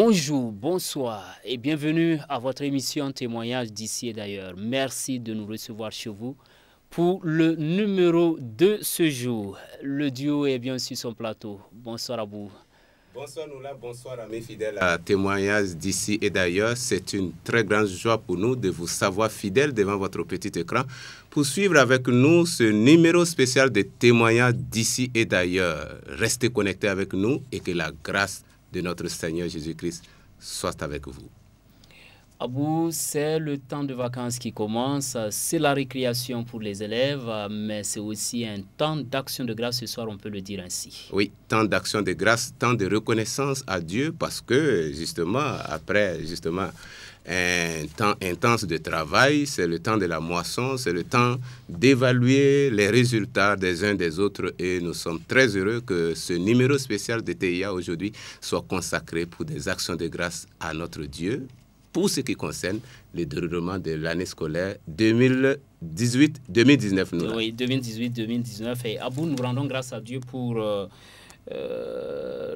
Bonjour, bonsoir et bienvenue à votre émission Témoignages d'ici et d'ailleurs. Merci de nous recevoir chez vous pour le numéro de ce jour. Le duo est bien sur son plateau. Bonsoir à vous. Bonsoir Noula, bonsoir amis fidèles à Témoignages d'ici et d'ailleurs. C'est une très grande joie pour nous de vous savoir fidèles devant votre petit écran pour suivre avec nous ce numéro spécial de Témoignages d'ici et d'ailleurs. Restez connectés avec nous et que la grâce de notre Seigneur Jésus-Christ soit avec vous. Abou, c'est le temps de vacances qui commence, c'est la récréation pour les élèves, mais c'est aussi un temps d'action de grâce ce soir, on peut le dire ainsi. Oui, temps d'action de grâce, temps de reconnaissance à Dieu parce que justement, après un temps intense de travail, c'est le temps de la moisson, c'est le temps d'évaluer les résultats des uns des autres et nous sommes très heureux que ce numéro spécial de TIA aujourd'hui soit consacré pour des actions de grâce à notre Dieu pour ce qui concerne le déroulement de l'année scolaire 2018-2019. Oui, 2018-2019. Et Abou, nous rendons grâce à Dieu pour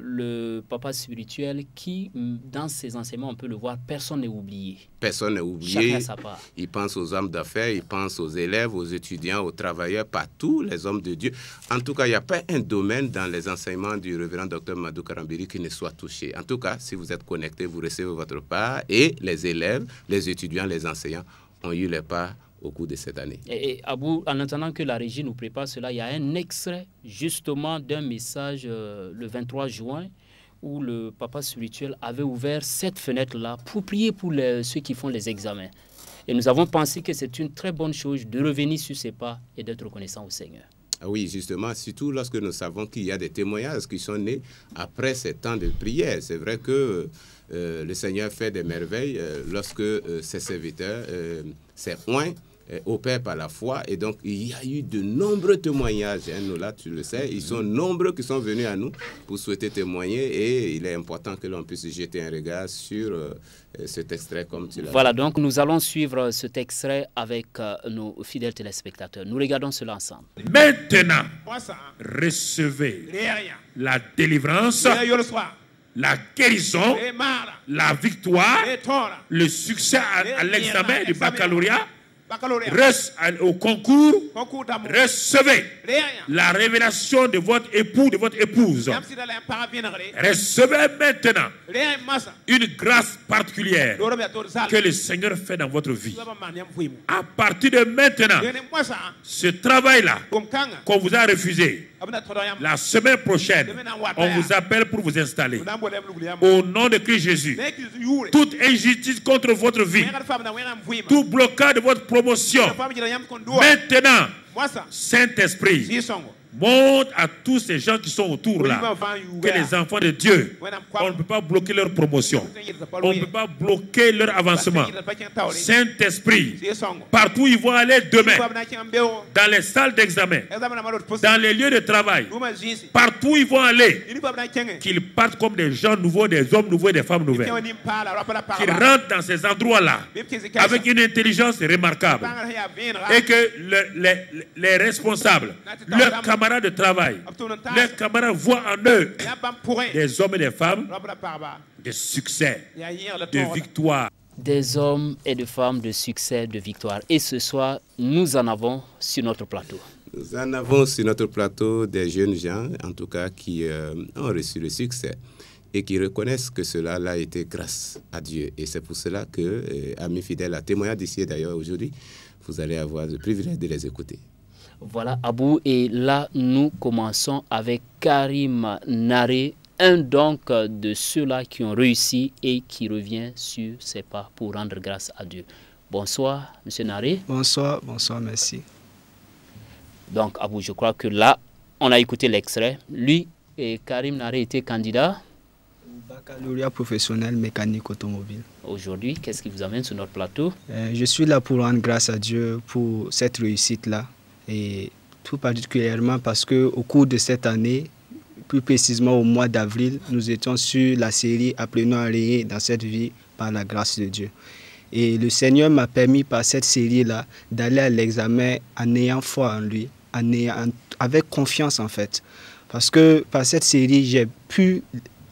le papa spirituel qui, dans ses enseignements, on peut le voir, personne n'est oublié. Personne n'est oublié. Chacun a sa part. Il pense aux hommes d'affaires, il pense aux élèves, aux étudiants, aux travailleurs, pas tous les hommes de Dieu. En tout cas, il n'y a pas un domaine dans les enseignements du révérend Dr Madou Karambiri qui ne soit touché. En tout cas, si vous êtes connectés, vous recevez votre part et les élèves, les étudiants, les enseignants ont eu les parts au cours de cette année. Et Abou, en attendant que la régie nous prépare cela, il y a un extrait justement d'un message le 23 juin où le papa spirituel avait ouvert cette fenêtre-là pour prier pour ceux qui font les examens. Et nous avons pensé que c'est une très bonne chose de revenir sur ses pas et d'être reconnaissant au Seigneur. Oui, justement, surtout lorsque nous savons qu'il y a des témoignages qui sont nés après ces temps de prière. C'est vrai que le Seigneur fait des merveilles lorsque ses serviteurs, ses oints, opèrent par la foi. Et donc, il y a eu de nombreux témoignages. Nous, là, tu le sais, ils sont nombreux qui sont venus à nous pour souhaiter témoigner. Et il est important que l'on puisse jeter un regard sur cet extrait, comme tu l'as dit. Voilà, donc nous allons suivre cet extrait avec nos fidèles téléspectateurs. Nous regardons cela ensemble. Maintenant, recevez la délivrance, la guérison, la victoire, le succès à l'examen du baccalauréat. Reste au concours, recevez la révélation de votre époux, de votre épouse. Recevez maintenant une grâce particulière que le Seigneur fait dans votre vie. À partir de maintenant, ce travail-là qu'on vous a refusé, la semaine prochaine, on vous appelle pour vous installer. Au nom de Christ Jésus, toute injustice contre votre vie, tout blocage de votre promotion, maintenant, Saint-Esprit, montre à tous ces gens qui sont autour là que les enfants de Dieu, on ne peut pas bloquer leur promotion, on ne peut pas bloquer leur avancement. Saint-Esprit, partout où ils vont aller demain, dans les salles d'examen, dans les lieux de travail, partout où ils vont aller, qu'ils partent comme des gens nouveaux, des hommes nouveaux et des femmes nouvelles, qu'ils rentrent dans ces endroits-là avec une intelligence remarquable et que les responsables, leurs camarades de travail, les camarades voient en eux des hommes et des femmes de succès, de victoire. Des hommes et des femmes de succès, de victoire. Et ce soir, nous en avons sur notre plateau. Nous en avons sur notre plateau des jeunes gens, en tout cas, qui ont reçu le succès et qui reconnaissent que cela a été grâce à Dieu. Et c'est pour cela que, amis fidèles à Témoignages d'ici et d'ailleurs aujourd'hui, vous allez avoir le privilège de les écouter. Voilà, Abou, et là, nous commençons avec Karim Naré, un donc de ceux-là qui ont réussi et qui revient sur ses pas pour rendre grâce à Dieu. Bonsoir, M. Naré. Bonsoir, merci. Donc, Abou, je crois que là, on a écouté l'extrait. Lui et Karim Naré étaient candidats baccalauréat professionnel mécanique automobile. Aujourd'hui, qu'est-ce qui vous amène sur notre plateau? Je suis là pour rendre grâce à Dieu pour cette réussite-là. Et tout particulièrement parce qu'au cours de cette année, plus précisément au mois d'avril, nous étions sur la série « Apprenons à régner dans cette vie par la grâce de Dieu ». Et le Seigneur m'a permis par cette série-là d'aller à l'examen en ayant foi en lui, avec confiance en fait. Parce que par cette série, j'ai pu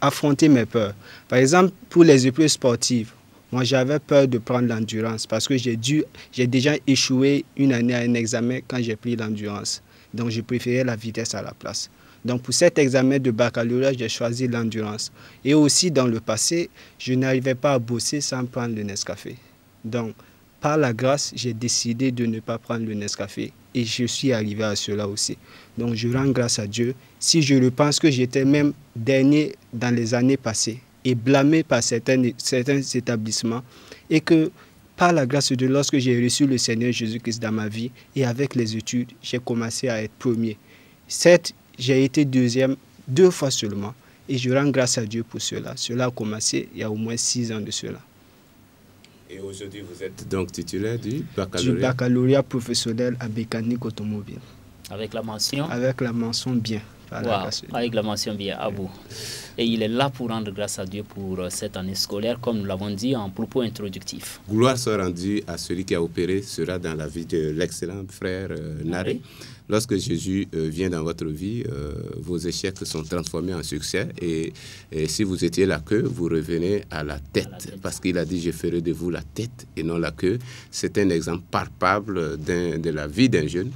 affronter mes peurs. Par exemple, pour les épreuves sportives, moi, j'avais peur de prendre l'endurance parce que j'ai déjà échoué une année à un examen quand j'ai pris l'endurance. Donc, je préférais la vitesse à la place. Donc, pour cet examen de baccalauréat, j'ai choisi l'endurance. Et aussi, dans le passé, je n'arrivais pas à bosser sans prendre le Nescafé. Donc, par la grâce, j'ai décidé de ne pas prendre le Nescafé. Et je suis arrivé à cela aussi. Donc, je rends grâce à Dieu. Si je le pense que j'étais même dernier dans les années passées, et blâmé par certains établissements, et que par la grâce de Dieu, lorsque j'ai reçu le Seigneur Jésus-Christ dans ma vie et avec les études, j'ai commencé à être premier. Certes, j'ai été deuxième 2 fois seulement et je rends grâce à Dieu pour cela. Cela a commencé il y a au moins 6 ans de cela. Et aujourd'hui, vous êtes donc titulaire du baccalauréat? Du baccalauréat professionnel à mécanique automobile. Avec la mention? Avec la mention bien. Wow, avec la mention bien, à vous. Et il est là pour rendre grâce à Dieu pour cette année scolaire, comme nous l'avons dit en propos introductifs. Gloire soit rendue à celui qui a opéré cela dans la vie de l'excellent frère Naré. Lorsque Jésus vient dans votre vie, vos échecs sont transformés en succès. Et si vous étiez la queue, vous revenez à la tête. Parce qu'il a dit, je ferai de vous la tête et non la queue. C'est un exemple palpable de la vie d'un jeune.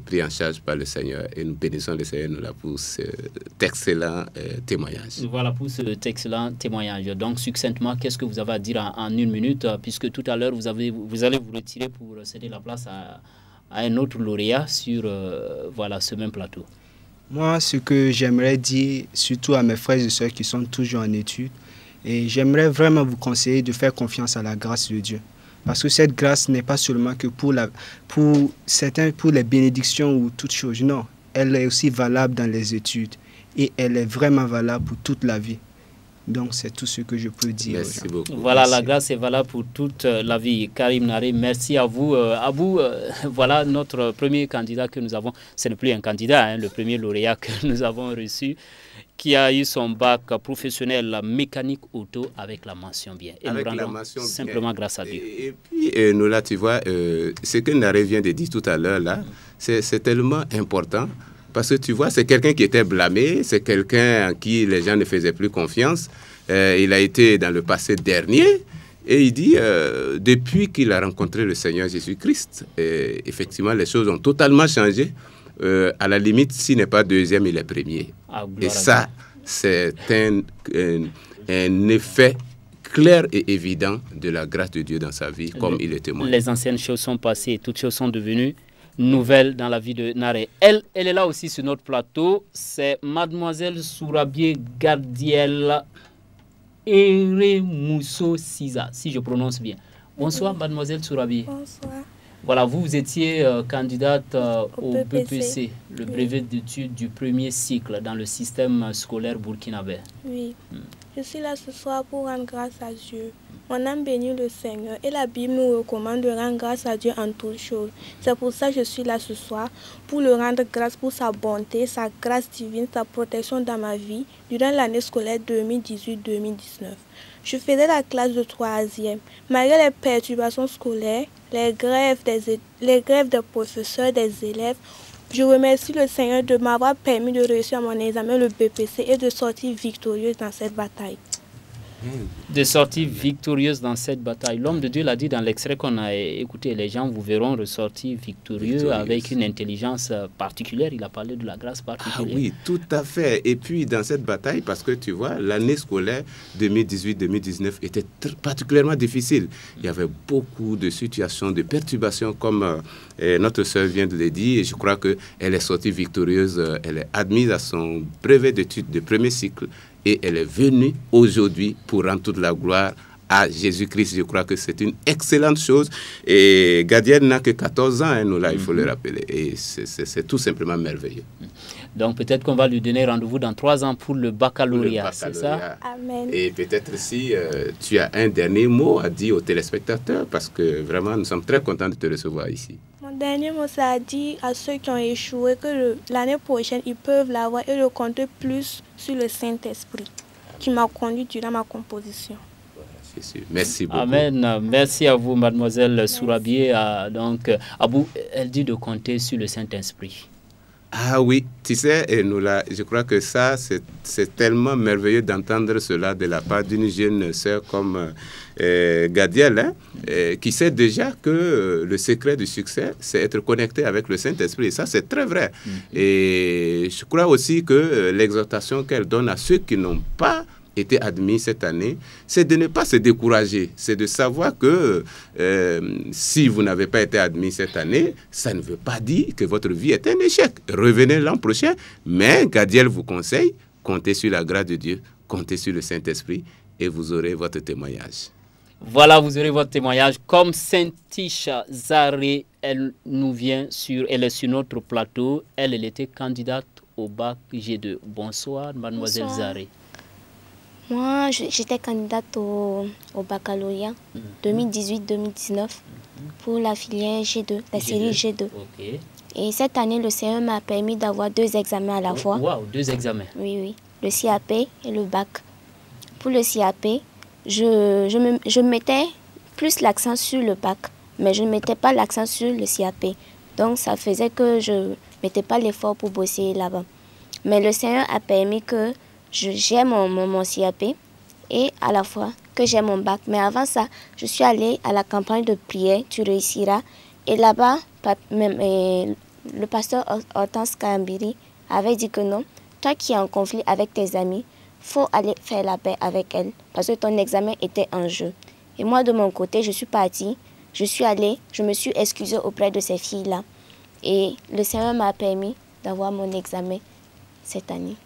Pris en charge par le Seigneur, et nous bénissons le Seigneur là pour cet excellent témoignage. Voilà pour cet excellent témoignage. Donc succinctement, qu'est-ce que vous avez à dire en 1 minute, puisque tout à l'heure vous allez vous retirer pour céder la place à un autre lauréat sur voilà, ce même plateau. Moi, ce que j'aimerais dire, surtout à mes frères et sœurs qui sont toujours en études, et j'aimerais vraiment vous conseiller de faire confiance à la grâce de Dieu. Parce que cette grâce n'est pas seulement que pour les bénédictions ou toutes choses. Non, elle est aussi valable dans les études. Et elle est vraiment valable pour toute la vie. Donc, c'est tout ce que je peux dire. Merci beaucoup. Voilà, merci. La grâce est valable pour toute la vie. Karim Naré, merci à vous. Voilà notre premier candidat que nous avons. Ce n'est plus un candidat, hein, le premier lauréat que nous avons reçu, qui a eu son bac professionnel mécanique auto avec la mention bien. Et avec nous rendons la mention simplement bien. Grâce à Dieu. Et puis, nous là, tu vois, ce que Naré vient de dire tout à l'heure, là, c'est tellement important. Parce que tu vois, c'est quelqu'un qui était blâmé, c'est quelqu'un à qui les gens ne faisaient plus confiance. Il a été dans le passé dernier. Et il dit, depuis qu'il a rencontré le Seigneur Jésus-Christ, effectivement, les choses ont totalement changé. À la limite, s'il n'est pas deuxième, il est premier. Et ça, c'est un effet clair et évident de la grâce de Dieu dans sa vie, comme il est témoin. Les anciennes choses sont passées et toutes choses sont devenues nouvelles dans la vie de Naré. Elle est là aussi sur notre plateau. C'est Mademoiselle Sourabié Gardiel Eremousso Siza, si je prononce bien. Bonsoir, Mademoiselle Sourabié. Bonsoir. Voilà, vous étiez candidate au BPC, le brevet d'études du premier cycle dans le système scolaire burkinabé. Oui, je suis là ce soir pour rendre grâce à Dieu. Mon âme bénit le Seigneur et la Bible nous recommande de rendre grâce à Dieu en toutes choses. C'est pour ça que je suis là ce soir, pour le rendre grâce pour sa bonté, sa grâce divine, sa protection dans ma vie durant l'année scolaire 2018-2019. Je faisais la classe de 3e. Malgré les perturbations scolaires, les grèves des professeurs, des élèves, je remercie le Seigneur de m'avoir permis de réussir mon examen, le BPC, et de sortir victorieuse dans cette bataille. De sortir victorieuse dans cette bataille. L'homme de Dieu l'a dit dans l'extrait qu'on a écouté. Les gens vous verront ressortir victorieux avec une intelligence particulière. Il a parlé de la grâce particulière. Ah oui, tout à fait. Et puis dans cette bataille, parce que tu vois, l'année scolaire 2018-2019 était particulièrement difficile. Il y avait beaucoup de situations, de perturbations, comme notre sœur vient de le dire. Et je crois qu'elle est sortie victorieuse. Elle est admise à son brevet d'études de premier cycle. Et elle est venue aujourd'hui pour rendre toute la gloire à Jésus-Christ. Je crois que c'est une excellente chose. Et Gadiel n'a que 14 ans, hein, nous là, il faut le rappeler. Et c'est tout simplement merveilleux. Donc peut-être qu'on va lui donner rendez-vous dans 3 ans pour le baccalauréat, c'est ça? Amen. Et peut-être si tu as un dernier mot à dire aux téléspectateurs, parce que vraiment, nous sommes très contents de te recevoir ici. Mon dernier mot, c'est à dire à ceux qui ont échoué que l'année prochaine, ils peuvent l'avoir et de compter plus sur le Saint-Esprit qui m'a conduit durant ma composition. Merci beaucoup. Amen. Merci à vous, Mademoiselle Sourabié. Donc, Abou, elle dit de compter sur le Saint-Esprit. Ah oui, tu sais, Enola, je crois que ça, c'est tellement merveilleux d'entendre cela de la part d'une jeune sœur comme Gadiel, hein, qui sait déjà que le secret du succès, c'est être connecté avec le Saint-Esprit. Et ça, c'est très vrai. Et je crois aussi que l'exhortation qu'elle donne à ceux qui n'ont pas été admis cette année, c'est de ne pas se décourager. C'est de savoir que si vous n'avez pas été admis cette année, ça ne veut pas dire que votre vie est un échec. Revenez l'an prochain, mais Gadiel vous conseille, comptez sur la grâce de Dieu, comptez sur le Saint-Esprit et vous aurez votre témoignage. Voilà, vous aurez votre témoignage. Comme Saint-Tisha Zaré, elle est sur notre plateau. Elle était candidate au bac G2. Bonsoir, mademoiselle Zaré. Moi, j'étais candidate au baccalauréat 2018-2019 pour la filière G2, la série G2. Okay. Et cette année, le CE m'a permis d'avoir 2 examens à la fois. Wow, 2 examens. Oui, oui. Le CAP et le bac. Pour le CAP, je mettais plus l'accent sur le bac, mais je ne mettais pas l'accent sur le CAP. Donc, ça faisait que je ne mettais pas l'effort pour bosser là-bas. Mais le CE a permis que j'ai mon CAP et à la fois que j'ai mon bac. Mais avant ça, je suis allée à la campagne de prière, tu réussiras. Et là-bas, le pasteur Hortense Kambiri avait dit que non, toi qui es en conflit avec tes amis, faut aller faire la paix avec elle parce que ton examen était en jeu. Et moi, de mon côté, je suis partie, je suis allée, je me suis excusée auprès de ces filles-là. Et le Seigneur m'a permis d'avoir mon examen cette année.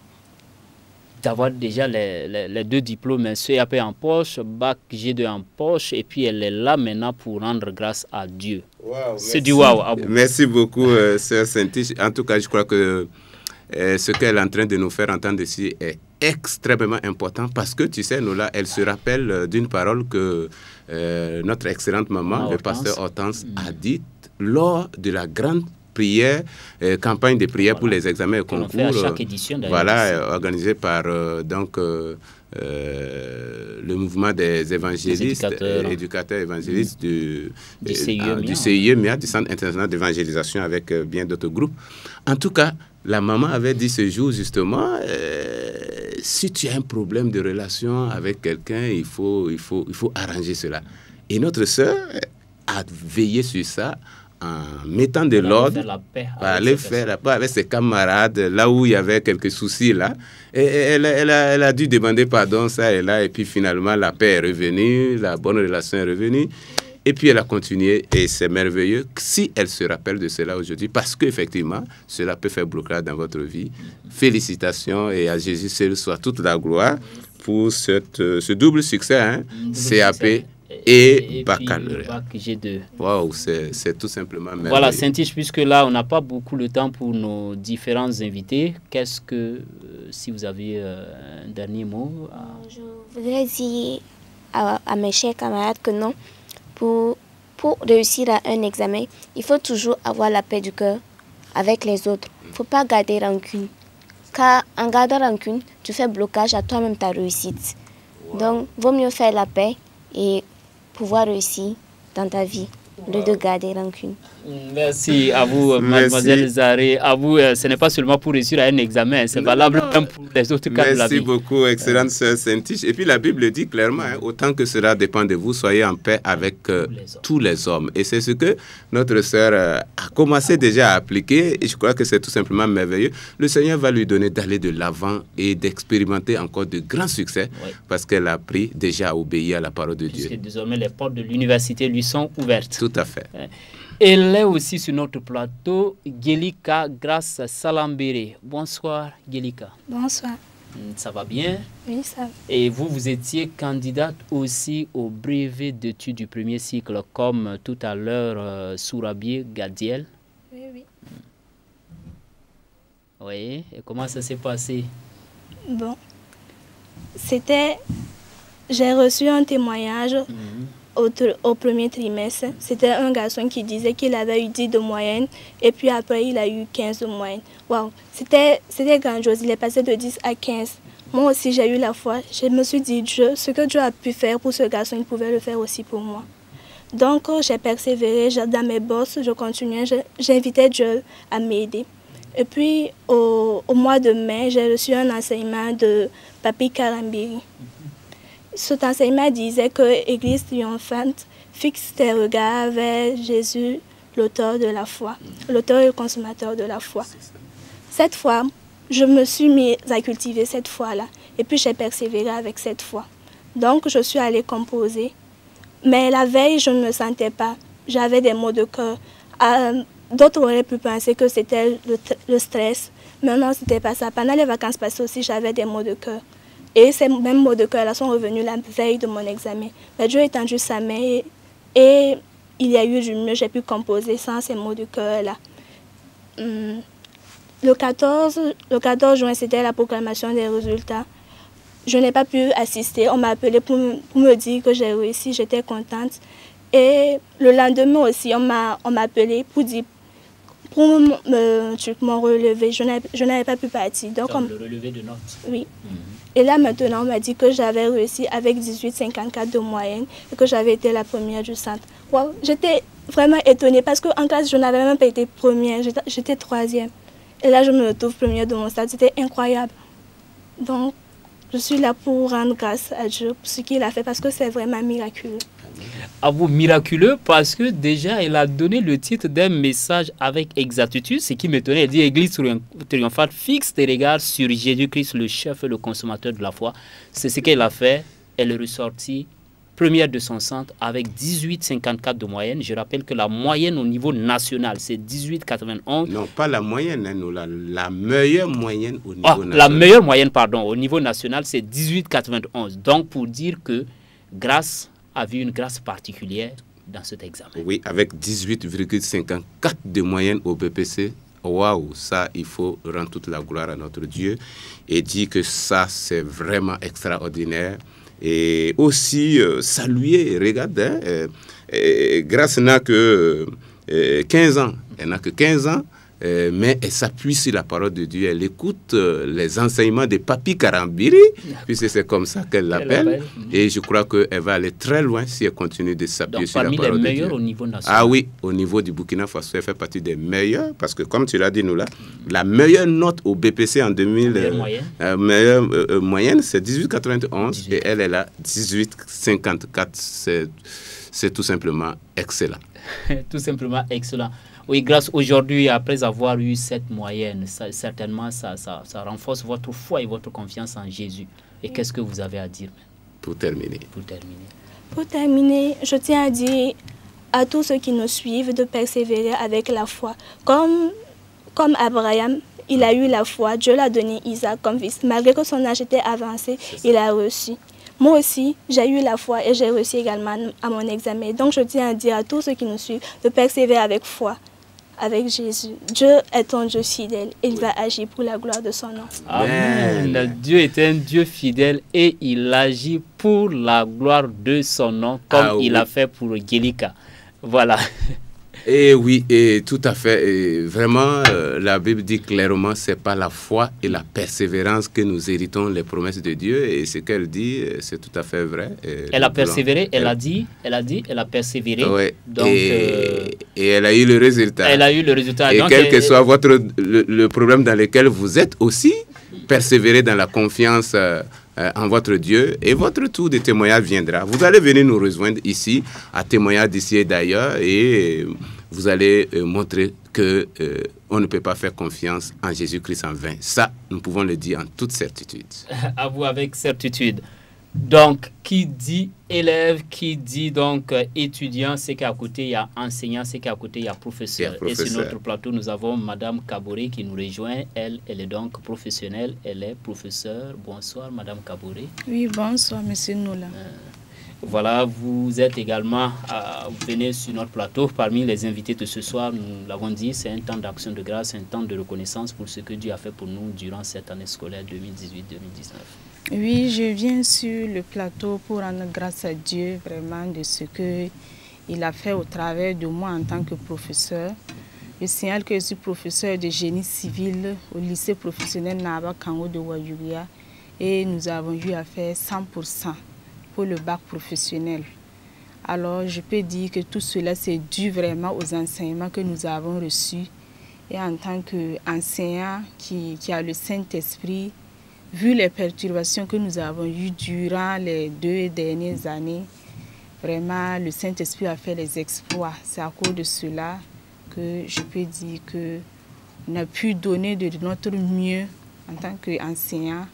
D'avoir déjà les 2 diplômes, CAP en poche, bac G2 en poche, et puis elle est là maintenant pour rendre grâce à Dieu. Wow, c'est du wow. Merci beaucoup, sœur Saint-Tiche. En tout cas, je crois que ce qu'elle est en train de nous faire entendre ici est extrêmement important parce que, tu sais, Nola, elle se rappelle d'une parole que notre excellente maman, le pasteur Hortense, a dite lors de la grande prière, campagne de prière pour les examens et concours, fait à chaque édition, organisée par le mouvement des évangélistes, éducateurs évangélistes du CIE, du Centre international d'évangélisation, avec bien d'autres groupes. En tout cas, la maman avait dit ce jour justement, si tu as un problème de relation avec quelqu'un, il faut arranger cela. Et notre sœur a veillé sur ça, en mettant de l'ordre, aller faire la paix avec ses camarades, là où il y avait quelques soucis là. Et elle a dû demander pardon, ça et là, et puis finalement la paix est revenue, la bonne relation est revenue. Et puis elle a continué, et c'est merveilleux si elle se rappelle de cela aujourd'hui, parce qu'effectivement, cela peut faire blocage dans votre vie. Félicitations, et à Jésus seul soit toute la gloire pour ce double succès, hein, CAP et baccalauréat. G2. Waouh, c'est tout simplement merveilleux. Voilà, Saint-Tiche, puisque là, on n'a pas beaucoup de temps pour nos différents invités, qu'est-ce que, si vous avez un dernier mot Je voudrais dire à mes chers camarades que non, pour réussir à un examen, il faut toujours avoir la paix du cœur avec les autres. Il ne faut pas garder rancune. Car en gardant rancune, tu fais blocage à toi-même ta réussite. Donc, vaut mieux faire la paix et pouvoir réussir dans ta vie, au lieu de garder rancune. Merci à vous, mademoiselle Zaré. À vous, ce n'est pas seulement pour réussir à un examen, c'est valable même pour les autres cas de la vie. Merci beaucoup, excellente sœur Saint-Tiche. Et puis la Bible dit clairement, hein, autant que cela dépend de vous, soyez en paix avec tous les hommes. Et c'est ce que notre sœur a commencé déjà à appliquer. Et je crois que c'est tout simplement merveilleux. Le Seigneur va lui donner d'aller de l'avant et d'expérimenter encore de grands succès, parce qu'elle a appris déjà à obéir à la parole de Dieu. Puisque désormais les portes de l'université lui sont ouvertes. Tout à fait. Elle est aussi sur notre plateau, Gelika Grace Salambere. Bonsoir, Gelika. Bonsoir. Ça va bien? Oui, ça va. Et vous étiez candidate aussi au brevet d'études du premier cycle, comme tout à l'heure, Sourabié Gadiel. Oui, oui. Oui, et comment ça s'est passé? Bon, j'ai reçu un témoignage au premier trimestre. C'était un garçon qui disait qu'il avait eu 10 de moyenne et puis après il a eu 15 de moyenne. Waouh, c'était grandiose, il est passé de 10 à 15. Moi aussi j'ai eu la foi, je me suis dit Dieu, ce que Dieu a pu faire pour ce garçon, il pouvait le faire aussi pour moi. Donc j'ai persévéré dans mes bosses, je continuais, j'invitais Dieu à m'aider. Et puis, au mois de mai, j'ai reçu un enseignement de Papi Karambiri. Cet enseignement disait que l'Église triomphante fixe tes regards vers Jésus, l'auteur de la foi, l'auteur et le consommateur de la foi. Cette fois, je me suis mise à cultiver cette foi-là. Et puis, j'ai persévéré avec cette foi. Donc, je suis allée composer. Mais la veille, je ne me sentais pas. J'avais des maux de cœur. D'autres auraient pu penser que c'était le stress. Mais non, ce n'était pas ça. Pendant les vacances passées aussi, j'avais des maux de cœur. Et ces mêmes maux de cœur-là sont revenus la veille de mon examen. Mais Dieu a étendu sa main et il y a eu du mieux. J'ai pu composer sans ces maux de cœur-là. Le 14 juin, c'était la proclamation des résultats. Je n'ai pas pu assister. On m'a appelé pour me dire que j'ai réussi. J'étais contente. Et le lendemain aussi, on m'a appelé pour me relever. Je n'avais pas pu partir. Donc, le relevé de notes. Oui. Et là, maintenant, on m'a dit que j'avais réussi avec 18,54 de moyenne et que j'avais été la première du centre. Wow. J'étais vraiment étonnée parce qu'en classe, je n'avais même pas été première. J'étais troisième. Et là, je me retrouve première de mon stade. C'était incroyable. Donc, je suis là pour rendre grâce à Dieu pour ce qu'il a fait parce que c'est vraiment miraculeux. À vous, miraculeux, parce que déjà, elle a donné le titre d'un message avec exactitude, ce qui m'étonnait. Elle dit, Église triomphante, fixe tes regards sur Jésus-Christ, le chef et le consommateur de la foi. C'est ce qu'elle a fait. Elle est ressortie première de son centre avec 18,54 de moyenne. Je rappelle que la moyenne au niveau national, c'est 18,91. Non, pas la moyenne, hein, nous, la meilleure moyenne au niveau national. La meilleure moyenne, pardon, au niveau national, c'est 18,91. Donc, pour dire que grâce a vu une grâce particulière dans cet examen. Oui, avec 18,54 de moyenne au BPC. Waouh, ça, il faut rendre toute la gloire à notre Dieu et dire que ça, c'est vraiment extraordinaire. Et aussi saluer, regarde, hein, Grâce n'a que 15 ans. Elle n'a que 15 ans. Mais elle s'appuie sur la parole de Dieu, elle écoute les enseignements de Papi Karambiri, puisque c'est comme ça qu'elle l'appelle. Et je crois qu'elle va aller très loin si elle continue de s'appuyer sur la parole de Dieu. Parmi les meilleurs au niveau national. Ah oui, au niveau du Burkina Faso, elle fait partie des meilleurs, parce que comme tu l'as dit, nous là, la meilleure note au BPC en 2000, meilleure moyenne, c'est 18,91 et elle est là, 18,54. C'est tout simplement excellent. Tout simplement excellent. Oui, grâce aujourd'hui, après avoir eu cette moyenne, certainement, ça renforce votre foi et votre confiance en Jésus. Et qu'est-ce que vous avez à dire pour terminer? Pour terminer, je tiens à dire à tous ceux qui nous suivent de persévérer avec la foi. Comme Abraham, il a eu la foi, Dieu l'a donné Isaac comme fils. Malgré que son âge était avancé, il a reçu. Moi aussi, j'ai eu la foi et j'ai réussi également à mon examen. Donc, je tiens à dire à tous ceux qui nous suivent de persévérer avec foi, avec Jésus. Dieu est un Dieu fidèle et il va agir pour la gloire de son nom. Amen. Dieu est un Dieu fidèle et il agit pour la gloire de son nom, comme il a fait pour Gélika. Voilà. Et oui, et tout à fait. Et vraiment, la Bible dit clairement, c'est par la foi et la persévérance que nous héritons les promesses de Dieu. Et ce qu'elle dit, c'est tout à fait vrai. Elle a persévéré, elle a persévéré. Ouais. Donc, et elle a eu le résultat. Elle a eu le résultat. Et donc, quel que soit le problème dans lequel vous êtes aussi, persévérez dans la confiance en votre Dieu et votre tour de témoignage viendra. Vous allez venir nous rejoindre ici, à témoignage d'ici et d'ailleurs, et vous allez montrer que on ne peut pas faire confiance en Jésus-Christ en vain. Ça, nous pouvons le dire en toute certitude. À vous avec certitude. Donc, qui dit élève, qui dit donc étudiant, c'est qu'à côté il y a enseignant, c'est qu'à côté il y a professeur. Et sur notre plateau, nous avons Madame Kaboré qui nous rejoint. Elle est donc professionnelle, elle est professeure. Bonsoir Madame Kaboré. Oui, bonsoir Monsieur Noula. Voilà, vous êtes également, vous venez sur notre plateau parmi les invités de ce soir. Nous l'avons dit, c'est un temps d'action de grâce, un temps de reconnaissance pour ce que Dieu a fait pour nous durant cette année scolaire 2018-2019. Oui, je viens sur le plateau pour rendre grâce à Dieu vraiment de ce qu'il a fait au travers de moi en tant que professeur. Je signale que je suis professeur de génie civil au lycée professionnel Naba Kango de Wayuria et nous avons eu à faire 100% pour le bac professionnel. Alors je peux dire que tout cela c'est dû vraiment aux enseignements que nous avons reçus Et en tant qu'enseignant qui a le Saint-Esprit, vu les perturbations que nous avons eues durant les 2 dernières années, vraiment le Saint-Esprit a fait les exploits. C'est à cause de cela que je peux dire qu'on a pu donner de notre mieux en tant qu'enseignant,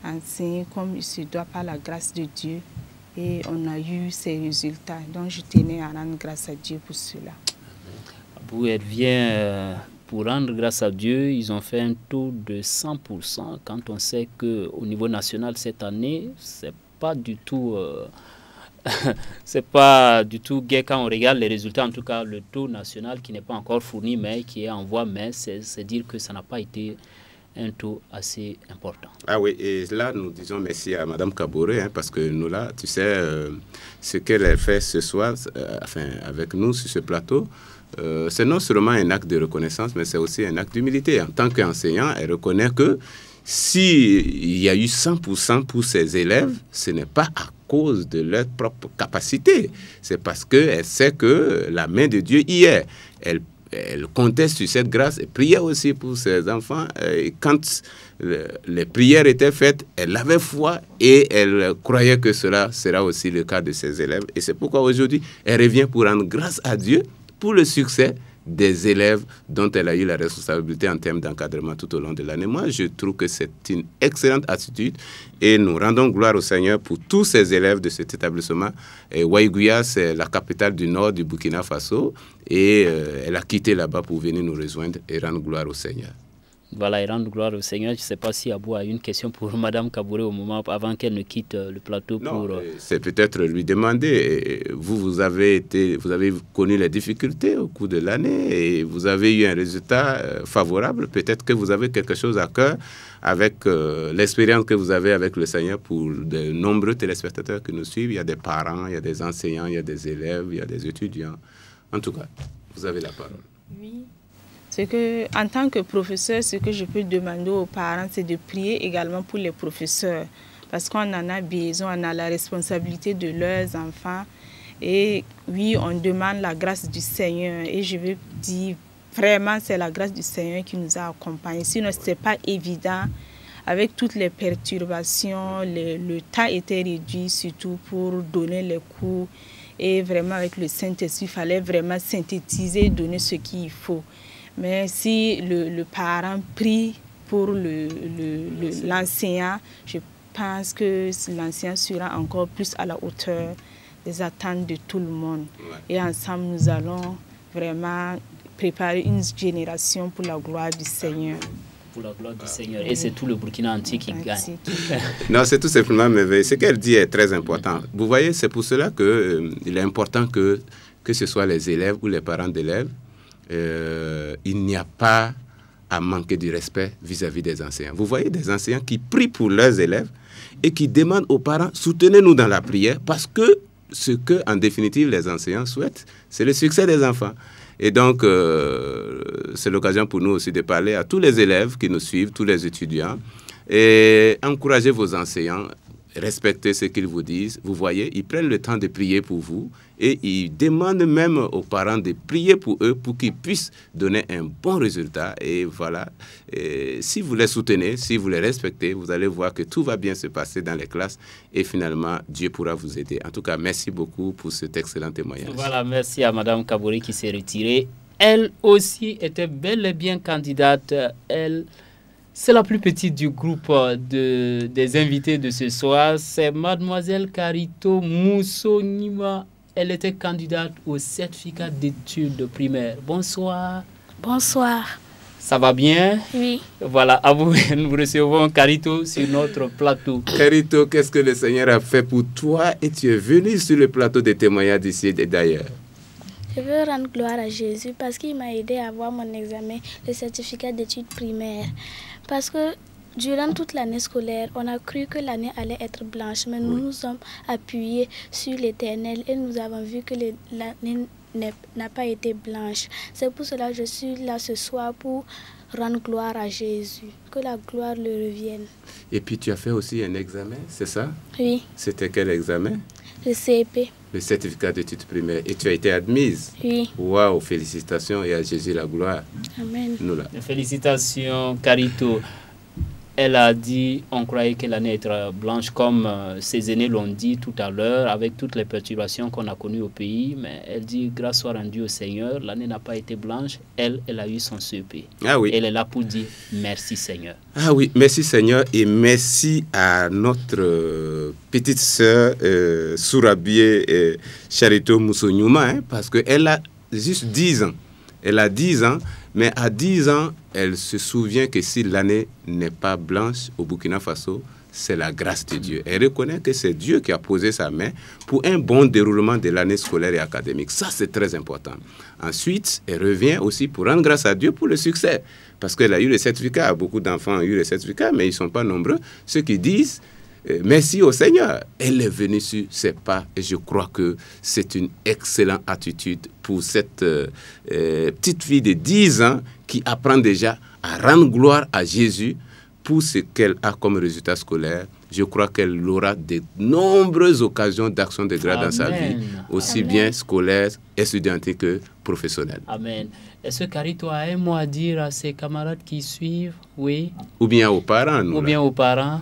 enseigner comme il se doit par la grâce de Dieu. Et on a eu ces résultats. Donc je tenais à rendre grâce à Dieu pour cela. Abou, elle vient pour rendre grâce à Dieu. Ils ont fait un taux de 100%. Quand on sait qu'au niveau national cette année, c'est pas du tout... c'est pas du tout gai quand on regarde les résultats. En tout cas, le taux national qui n'est pas encore fourni, mais qui est en voie, mais c'est dire que ça n'a pas été un taux assez important. Ah oui, et là, nous disons merci à Mme Kaboré, hein, parce que nous, là, tu sais, ce qu'elle a fait ce soir, avec nous sur ce plateau, c'est non seulement un acte de reconnaissance, mais c'est aussi un acte d'humilité. En tant qu'enseignant, elle reconnaît que s'il y a eu 100% pour ses élèves, ce n'est pas à cause de leur propre capacité. C'est parce qu'elle sait que la main de Dieu y est. Elle comptait sur cette grâce et priait aussi pour ses enfants. Et quand les prières étaient faites, elle avait foi et elle croyait que cela sera aussi le cas de ses élèves. Et c'est pourquoi aujourd'hui, elle revient pour rendre grâce à Dieu pour le succès des élèves dont elle a eu la responsabilité en termes d'encadrement tout au long de l'année. Moi, je trouve que c'est une excellente attitude et nous rendons gloire au Seigneur pour tous ces élèves de cet établissement. Waïgouya, c'est la capitale du nord du Burkina Faso et elle a quitté là-bas pour venir nous rejoindre et rendre gloire au Seigneur. Voilà, et rendre gloire au Seigneur. Je ne sais pas si Abou a une question pour Mme Kaboré au moment avant qu'elle ne quitte le plateau. Non, c'est peut-être lui demander. Vous avez connu les difficultés au cours de l'année et vous avez eu un résultat favorable. Peut-être que vous avez quelque chose à cœur avec l'expérience que vous avez avec le Seigneur pour de nombreux téléspectateurs qui nous suivent. Il y a des parents, il y a des enseignants, il y a des élèves, il y a des étudiants. En tout cas, vous avez la parole. Oui. En tant que professeur, ce que je peux demander aux parents, c'est de prier également pour les professeurs. Parce qu'on en a besoin, on a la responsabilité de leurs enfants. Et oui, on demande la grâce du Seigneur. Et je veux dire, vraiment, c'est la grâce du Seigneur qui nous a accompagnés. Sinon, ce n'est pas évident. Avec toutes les perturbations, le temps était réduit, surtout pour donner les cours. Et vraiment, avec le Saint-Esprit, il fallait vraiment synthétiser, donner ce qu'il faut. Mais si le parent prie pour l'enseignant, je pense que l'enseignant sera encore plus à la hauteur des attentes de tout le monde. Ouais. Et ensemble, nous allons vraiment préparer une génération pour la gloire du Seigneur. Pour la gloire du Seigneur. Et c'est tout le Burkina entier qui gagne. Non, c'est tout simplement merveilleux. Ce qu'elle dit est très important. Vous voyez, c'est pour cela qu'il est important que ce soit les élèves ou les parents d'élèves, il n'y a pas à manquer du respect vis-à-vis des enseignants. Vous voyez des enseignants qui prient pour leurs élèves et qui demandent aux parents, soutenez-nous dans la prière, parce que ce que, en définitive, les enseignants souhaitent, c'est le succès des enfants. Et donc, c'est l'occasion pour nous aussi de parler à tous les élèves qui nous suivent, tous les étudiants, et encouragez vos enseignants, respectez ce qu'ils vous disent. Vous voyez, ils prennent le temps de prier pour vous et ils demandent même aux parents de prier pour eux pour qu'ils puissent donner un bon résultat. Et voilà, et si vous les soutenez, si vous les respectez, vous allez voir que tout va bien se passer dans les classes et finalement, Dieu pourra vous aider. En tout cas, merci beaucoup pour cet excellent témoignage. Voilà, merci à Mme Kaboré qui s'est retirée. Elle aussi était bel et bien candidate. C'est la plus petite du groupe des invités de ce soir. C'est Mademoiselle Carito Moussonima. Elle était candidate au certificat d'études primaires. Bonsoir. Bonsoir. Ça va bien? Oui. Voilà, à vous, nous recevons Carito sur notre plateau. Carito, qu'est-ce que le Seigneur a fait pour toi et tu es venu sur le plateau des témoignages d'ici et d'ailleurs? Je veux rendre gloire à Jésus parce qu'il m'a aidé à avoir mon examen, le certificat d'études primaires. Parce que durant toute l'année scolaire, on a cru que l'année allait être blanche, mais nous nous sommes appuyés sur l'Éternel et nous avons vu que l'année n'a pas été blanche. C'est pour cela que je suis là ce soir pour rendre gloire à Jésus, que la gloire lui revienne. Et puis tu as fait aussi un examen, c'est ça? Oui. C'était quel examen? Le CEP. Le certificat d'études primaires. Et tu as été admise? Oui. Waouh, félicitations et à Jésus la gloire. Amen. Nous là. Félicitations, Carito. Elle a dit, on croyait que l'année était blanche, comme ses aînés l'ont dit tout à l'heure, avec toutes les perturbations qu'on a connues au pays. Mais elle dit, grâce soit rendue au Seigneur, l'année n'a pas été blanche. Elle a eu son CEP. Ah oui. Elle est là pour dire, merci Seigneur. Ah oui, merci Seigneur et merci à notre petite sœur Sourabié Charito Moussoniouma, hein, parce qu'elle a juste 10 ans. Elle a 10 ans, mais à 10 ans, elle se souvient que si l'année n'est pas blanche au Burkina Faso, c'est la grâce de Dieu. Elle reconnaît que c'est Dieu qui a posé sa main pour un bon déroulement de l'année scolaire et académique. Ça, c'est très important. Ensuite, elle revient aussi pour rendre grâce à Dieu pour le succès. Parce qu'elle a eu le certificat. Beaucoup d'enfants ont eu le certificat, mais ils ne sont pas nombreux. Ceux qui disent merci au Seigneur. Elle est venue sur ses pas et je crois que c'est une excellente attitude pour cette petite fille de 10 ans qui apprend déjà à rendre gloire à Jésus pour ce qu'elle a comme résultat scolaire. Je crois qu'elle aura de nombreuses occasions d'action de grâce dans sa vie, aussi bien scolaire, étudiantine que professionnelle. Amen. Est-ce que Carito a un mot à dire à ses camarades qui suivent? Oui. Ou bien aux parents. Ou bien aux parents.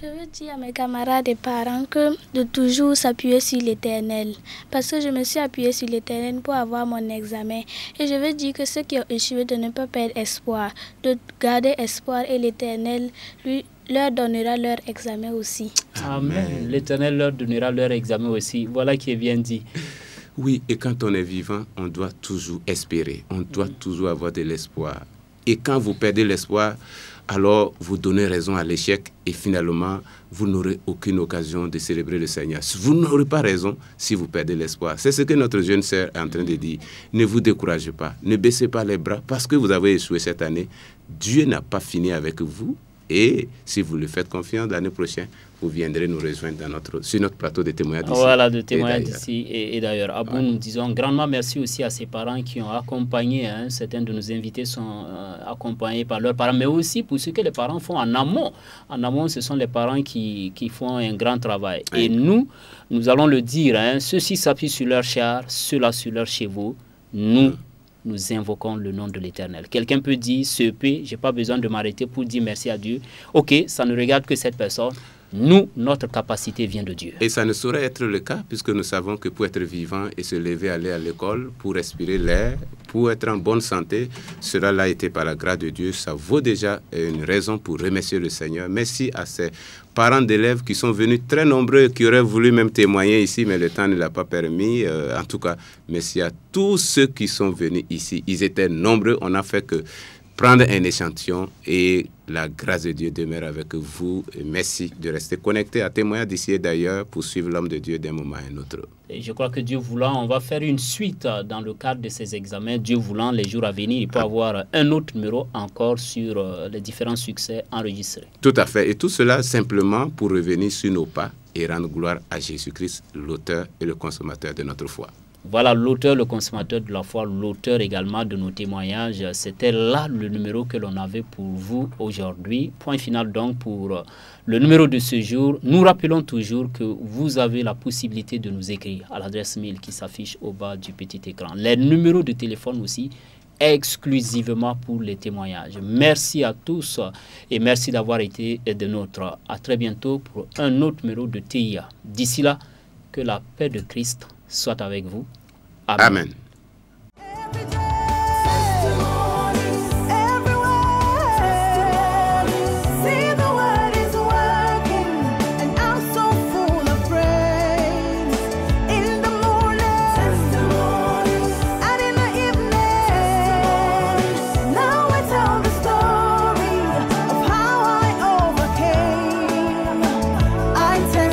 Je veux dire à mes camarades et parents que de toujours s'appuyer sur l'Éternel. Parce que je me suis appuyée sur l'Éternel pour avoir mon examen. Et je veux dire que ceux qui ont échoué de ne pas perdre espoir, de garder espoir et l'Éternel leur donnera leur examen aussi. Amen. L'Éternel leur donnera leur examen aussi. Voilà qui est bien dit. Oui, et quand on est vivant, on doit toujours espérer. On doit toujours avoir de l'espoir. Et quand vous perdez l'espoir, alors vous donnez raison à l'échec et finalement, vous n'aurez aucune occasion de célébrer le Seigneur. Vous n'aurez pas raison si vous perdez l'espoir. C'est ce que notre jeune sœur est en train de dire. Ne vous découragez pas, ne baissez pas les bras parce que vous avez échoué cette année. Dieu n'a pas fini avec vous et si vous le faites confiance, l'année prochaine, vous viendrez nous rejoindre sur notre plateau de témoignages d'ici. Voilà, de témoignages d'ici et d'ailleurs. Abou, nous disons grandement merci aussi à ses parents qui ont accompagné, hein, certains de nos invités sont accompagnés par leurs parents, mais aussi pour ce que les parents font en amont. En amont, ce sont les parents qui font un grand travail. Et nous allons le dire, hein, ceux-ci s'appuient sur leur char, ceux-là sur leurs chevaux. Nous invoquons le nom de l'Éternel. Quelqu'un peut dire, CEP, je n'ai pas besoin de m'arrêter pour dire merci à Dieu. Ok, ça ne regarde que cette personne. Nous, notre capacité vient de Dieu. Et ça ne saurait être le cas puisque nous savons que pour être vivant et se lever, aller à l'école, pour respirer l'air, pour être en bonne santé, cela l'a été par la grâce de Dieu. Ça vaut déjà une raison pour remercier le Seigneur. Merci à ces parents d'élèves qui sont venus très nombreux, qui auraient voulu même témoigner ici, mais le temps ne l'a pas permis. En tout cas, merci à tous ceux qui sont venus ici. Ils étaient nombreux. On n'a fait que prendre un échantillon et la grâce de Dieu demeure avec vous. Et merci de rester connecté à témoigner d'ici et d'ailleurs pour suivre l'homme de Dieu d'un moment à un autre. Et je crois que Dieu voulant, on va faire une suite dans le cadre de ces examens. Dieu voulant, les jours à venir, il peut avoir un autre numéro encore sur les différents succès enregistrés. Tout à fait. Et tout cela simplement pour revenir sur nos pas et rendre gloire à Jésus-Christ, l'auteur et le consommateur de notre foi. Voilà l'auteur, le consommateur de la foi, l'auteur également de nos témoignages. C'était là le numéro que l'on avait pour vous aujourd'hui. Point final donc pour le numéro de ce jour. Nous rappelons toujours que vous avez la possibilité de nous écrire à l'adresse mail qui s'affiche au bas du petit écran. Les numéros de téléphone aussi, exclusivement pour les témoignages. Merci à tous et merci d'avoir été des nôtres. À très bientôt pour un autre numéro de TIA. D'ici là, que la paix de Christ soit avec vous. Amen. Amen.